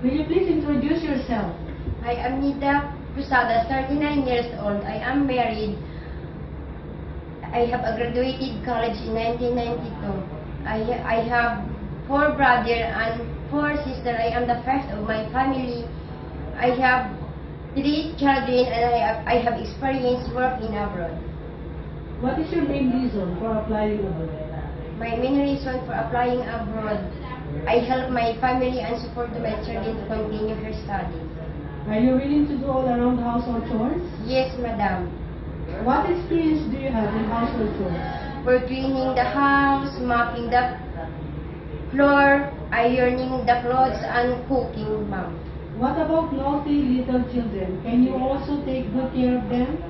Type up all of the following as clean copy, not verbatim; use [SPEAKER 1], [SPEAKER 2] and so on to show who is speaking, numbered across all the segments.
[SPEAKER 1] Will you please introduce yourself?
[SPEAKER 2] I am Nida Cruzada, 39 years old. I am married. I have graduated college in 1992. I have 4 brothers and 4 sisters. I am the first of my family. I have 3 children and I have experience working abroad.
[SPEAKER 1] What is your main reason for applying abroad?
[SPEAKER 2] My main reason for applying abroad, I help my family and support my children to continue her studies.
[SPEAKER 1] Are you willing to do all around household chores?
[SPEAKER 2] Yes, madam.
[SPEAKER 1] What experience do you have in household chores?
[SPEAKER 2] For cleaning the house, mopping the floor, ironing the clothes, and cooking, ma'am.
[SPEAKER 1] What about naughty little children? Can you also take good care of them?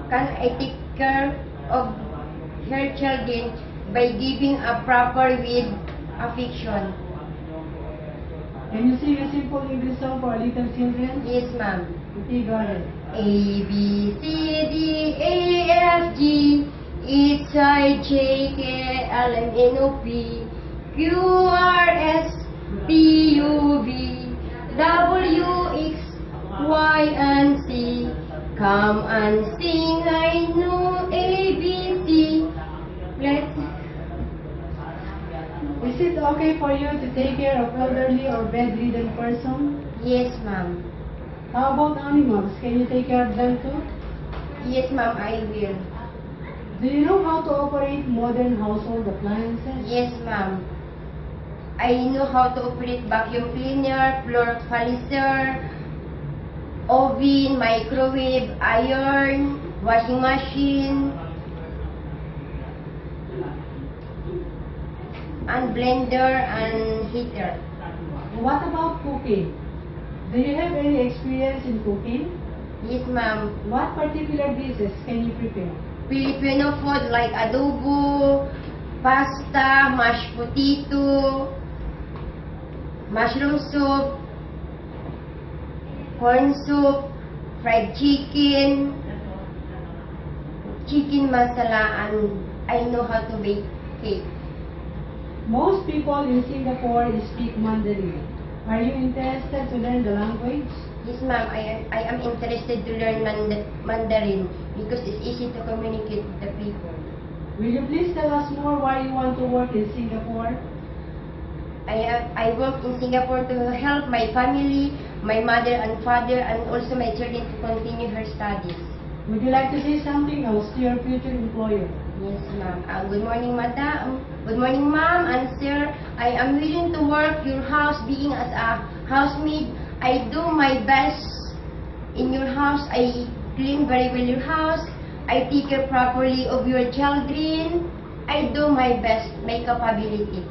[SPEAKER 2] Can I take care of her children by giving a proper with affection?
[SPEAKER 1] Can you sing a simple English song for little children?
[SPEAKER 2] Yes, ma'am.
[SPEAKER 1] Okay, go ahead.
[SPEAKER 2] A, B, C, D, A, F, G, H, I, J, K, L, M, N, O, P, Q, R, S, T, U, V, W, X, Y, and Z. Come and sing, I know A, B, C.
[SPEAKER 1] Is it okay for you to take care of elderly or bedridden person?
[SPEAKER 2] Yes, ma'am.
[SPEAKER 1] How about animals? Can you take care of them too?
[SPEAKER 2] Yes, ma'am, I will.
[SPEAKER 1] Do you know how to operate modern household appliances?
[SPEAKER 2] Yes, ma'am. I know how to operate vacuum cleaner, floor polisher, oven, microwave, iron, washing machine, and blender and heater.
[SPEAKER 1] What about cooking? Do you have any experience in cooking?
[SPEAKER 2] Yes, ma'am.
[SPEAKER 1] What particular dishes can you prepare?
[SPEAKER 2] Filipino food like adobo, pasta, mashed potato, mushroom soup, corn soup, fried chicken, chicken masala, and I know how to bake cake.
[SPEAKER 1] Most people in Singapore speak Mandarin. Are you interested to learn the language?
[SPEAKER 2] Yes, ma'am. I am interested to learn Mandarin because it's easy to communicate with the people.
[SPEAKER 1] Will you please tell us more why you want to work in Singapore?
[SPEAKER 2] I work in Singapore to help my family, my mother and father, and also my children to continue her studies.
[SPEAKER 1] Would you like to say something else to your future employer?
[SPEAKER 2] Yes, ma'am. Good morning, madam. Good morning, ma'am and sir. I am willing to work your house being as a housemaid. I do my best in your house. I clean very well your house. I take care properly of your children. I do my best, my capability.